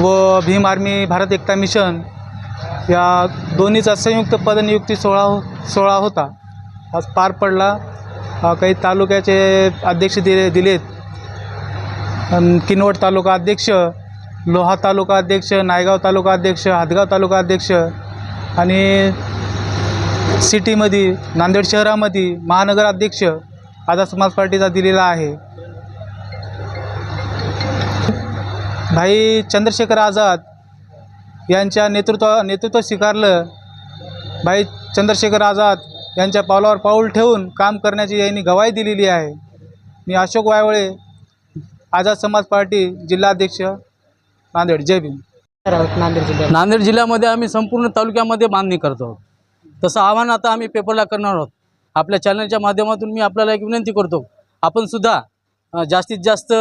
व भीम आर्मी भारत एकता मिशन या दोन्हीचा संयुक्त पदनियुक्ती सोहळा होता, आज पार पडला। काही तालुक्याचे अध्यक्ष दिलेत, किनवट तालुका अध्यक्ष, लोहा तालुका अध्यक्ष, नायगाव तालुका अध्यक्ष, हादगाव तालुका अध्यक्ष आणि सिटीमध्ये नांदेड शहरामध्ये महानगर अध्यक्ष आझाद समाज पार्टीचा दिलेला आहे। भाई चंद्रशेखर आझाद यांच्या नेतृत्व स्वीकारलं। भाई चंद्रशेखर आझाद यांच्या पावलावर पाऊल ठेवून काम करण्याची यांनी गवाही दिलेली आहे। मी अशोक वायवळे, आझाद समाज पार्टी जिल्हाध्यक्ष, नांदेड। जय भीम। नांदेड जिल्ह्यामध्ये आम्ही संपूर्ण तालुक्यामध्ये बांधणी करतो। तसं आव्हान आता आम्ही पेपरला करणार आहोत। आपल्या चॅनलच्या माध्यमातून मी आपल्याला एक विनंती करतो, आपण सुद्धा जास्तीत जास्त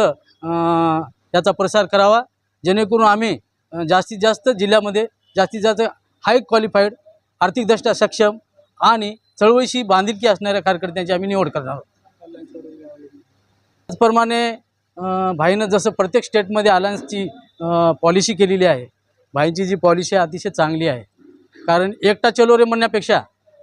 याचा प्रसार करावा, जेणेकरून आम्ही जास्तीत जास्त जिल्ह्यामध्ये जास्तीत जास्त हाय क्वालिफाईड, आर्थिकदृष्ट्या सक्षम आणि चळवळीशी बांधिलकी असणाऱ्या कार्यकर्त्यांची आम्ही निवड करणार आहोत। त्याचप्रमाणे भाईनं जसं प्रत्येक स्टेटमध्ये अलायन्सची पॉलिसी केलेली आहे, भाईंची जी पॉलिसी आहे अतिशय चांगली आहे। कारण एकटा चलो रे म्हणण्यापेक्षा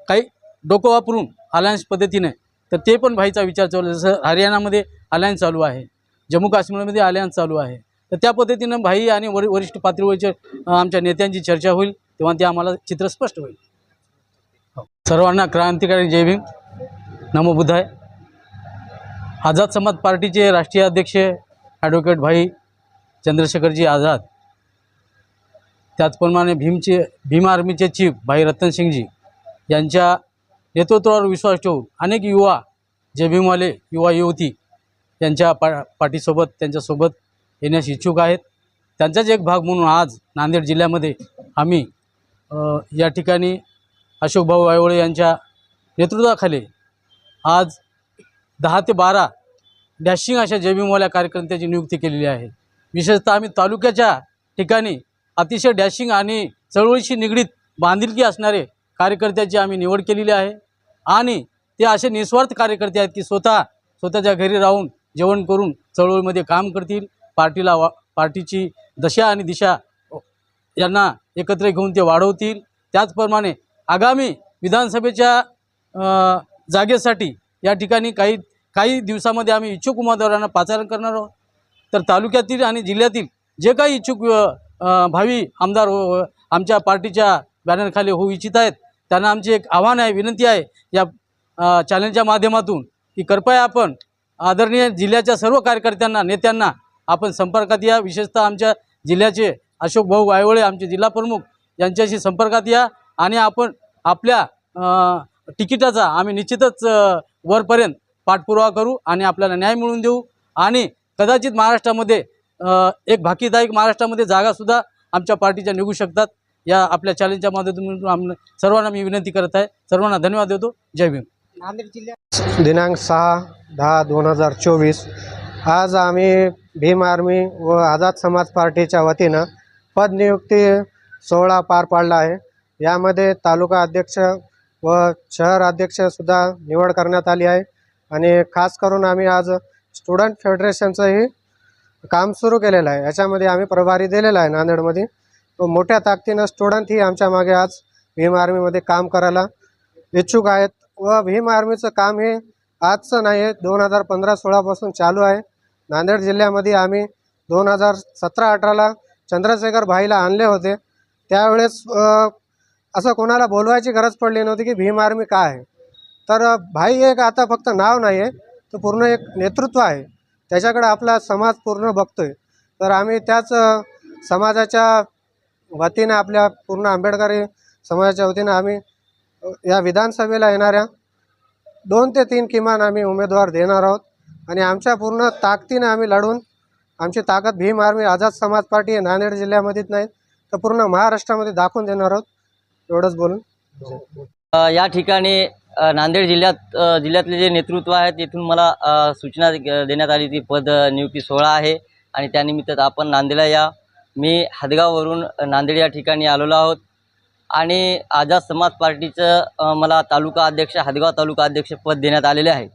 काही डोकं वापरून अलायन्स पद्धतीने, तर ते पण भाईचा विचार चालू आहे। जसं हरियाणामध्ये अलायन्स चालू आहे, जम्मू काश्मीरमध्ये अलायन्स चालू आहे, तर त्या पद्धतीनं भाई आणि वरिष्ठ पातळीवरच्या आमच्या नेत्यांची चर्चा होईल, तेव्हा ते आम्हाला चित्र स्पष्ट होईल। सर्वांना क्रांतिकारी जय भीम, नमो बुद्धाय। आझाद समाज पार्टीचे राष्ट्रीय अध्यक्ष ॲडव्होकेट भाई चंद्रशेखरजी आझाद, त्याचप्रमाणे भीम आर्मीचे चीफ भाई रतन सिंगजी यांच्या नेतृत्वावर विश्वास ठेवून अनेक युवा, जय भीमवाले युवा युवती यांच्या पाठीसोबत त्यांच्यासोबत येण्यास इच्छुक आहेत। त्यांचाच एक भाग म्हणून आज नांदेड जिल्ह्यामध्ये आम्ही या ठिकाणी अशोकभाऊ वायवळे यांच्या नेतृत्वाखाली आज 10 ते 12 डॅशिंग अशा जय भीमवाल्या कार्यकर्त्यांची नियुक्ती केलेली आहे। विशेषतः आम्ही तालुक्याच्या ठिकाणी अतिशय डॅशिंग आणि चळवळीशी निगडीत बांधिलकी असणारे कार्यकर्त्याची आम्ही निवड केलेली आहे आणि ते असे निस्वार्थ कार्यकर्ते आहेत की स्वतःच्या घरी राहून जेवण करून चळवळीमध्ये काम करतील, पार्टीची दशा आणि दिशा यांना एकत्र घेऊन ते वाढवतील। त्याचप्रमाणे आगामी विधानसभेच्या जागेसाठी या ठिकाणी काही दिवसामध्ये आम्ही इच्छुक उमेदवारांना पाचारण करणार आहोत। तर तालुक्यातील आणि जिल्ह्यातील जे काही इच्छुक भावी आमदार आमच्या पार्टीच्या बॅनरखाली होऊ इच्छित आहेत, त्यांना आमची एक आव्हान आहे, विनंती आहे या चॅनलच्या माध्यमातून की कृपया आपण आदरणीय जिल्ह्याच्या सर्व कार्यकर्त्यांना, नेत्यांना आपण संपर्कात या। विशेषतः आमच्या जिल्ह्याचे अशोकभाऊ वायवळे आमचे जिल्हा प्रमुख यांच्याशी संपर्कात या आणि आपण आपल्या तिकिटाचा आम्ही निश्चितच वरपर्यंत पाठपुरावा करू आणि आपल्याला न्याय मिळवून देऊ आणि कदाचित महाराष्ट्रामध्ये एक भाकीदायक महाराष्ट्रामध्ये जागासुद्धा आमच्या पार्टीच्या निघू शकतात। या आपल्या चॅलेंजच्या माध्यमातून सर्वांना मी विनंती करत आहे। सर्वांना धन्यवाद देतो। जय भीम। नांदेड जिल्ह्यात दिनांक 6/10/2024 आज आम्ही भीम आर्मी व आझाद समाज पार्टीच्या वतीनं पदनियुक्ती सोहळा पार पाडला आहे। यामध्ये तालुका अध्यक्ष व शहर अध्यक्षसुद्धा निवड करण्यात आली आहे आणि खास करून आम्ही आज स्टुडंट फेडरेशनचंही काम सुरू केलेलं आहे। याच्यामध्ये आम्ही प्रभारी दिलेला आहे नांदेडमध्ये। मोठ्या ताकदीनं स्टुडंट ही आमच्या मागे आज भीम आर्मीमध्ये काम करायला इच्छुक आहेत व भीम आर्मीचं काम हे आजचं नाही आहे, 2015-16 पासून चालू आहे। नांदेड जिल्ह्यामध्ये आम्ही 2017-18ला चंद्रशेखर भाईला आणले होते, त्यावेळेस असं कोणाला बोलवायची गरज पडली नव्हती की भीम आर्मी काय आहे। तर भाई एक आता फक्त नाव नाही आहे, तो पूर्ण एक नेतृत्व आहे, त्याच्याकडे आपला समाज पूर्ण बघतोय। तर आम्ही त्याच समाजाच्या वतीने, आपल्या पूर्ण आंबेडकरी समाजाच्या वतीने आम्ही या विधानसभेला येणाऱ्या 2 ते 3 किमान आम्ही उमेदवार देणार आहोत आणि आमच्या पूर्ण ताकदीने आम्ही लढून आमची ताकद भीम आर्मी आझाद समाज पार्टी हे नांदेड जिल्ह्यामध्येच नाही तर पूर्ण महाराष्ट्रामध्ये दाखवून देणार आहोत। एवढंच बोलून या ठिकाणी नांदेड जिल्ह्यातले जे नेतृत्व आहे तिथून मला सूचना देण्यात आली ती पद नियुक्ती सोहळा आहे आणि त्यानिमित्त आपण नांदेडला या। मी हदगाववरून नांदेड या ठिकाणी आलेलो आहोत आणि आझाद समाज पार्टीचं मला तालुका अध्यक्ष, हदगाव तालुका अध्यक्ष पद देण्यात आलेले आहे।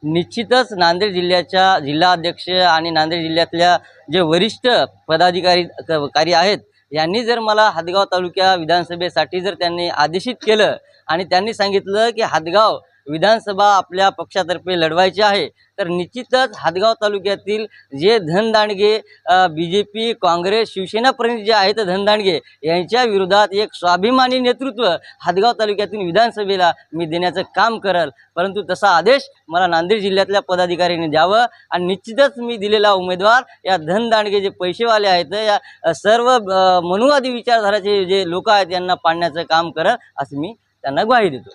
निश्चितच नांदेड जिल्ह्याच्या जिल्हाध्यक्ष आणि नांदेड जिल्ह्यातल्या जे वरिष्ठ पदाधिकारी आहेत यांनी जर मला हदगाव तालुक्या विधानसभेसाठी जर त्यांनी आदेशित केलं आणि त्यांनी सांगितलं की हदगाव विधानसभा आपल्या पक्षातर्फे लढवायची आहे, तर निश्चितच हदगाव तालुक्यातील जे धनदांडगे BJP काँग्रेस शिवसेनापर्यंत जे आहेत धनदांडगे यांच्या विरोधात एक स्वाभिमानी नेतृत्व हदगाव तालुक्यातील विधानसभेला मी देण्याचं काम करल. परंतु तसा आदेश मला नांदेड जिल्ह्यातल्या पदाधिकाऱ्यांनी द्यावं आणि निश्चितच मी दिलेला उमेदवार या धनदांडगे जे पैसेवाले आहेत या सर्व मनुवादी विचारधाराचे जे लोक आहेत यांना पाडण्याचं काम करल असं मी त्यांना ग्वाही देतो.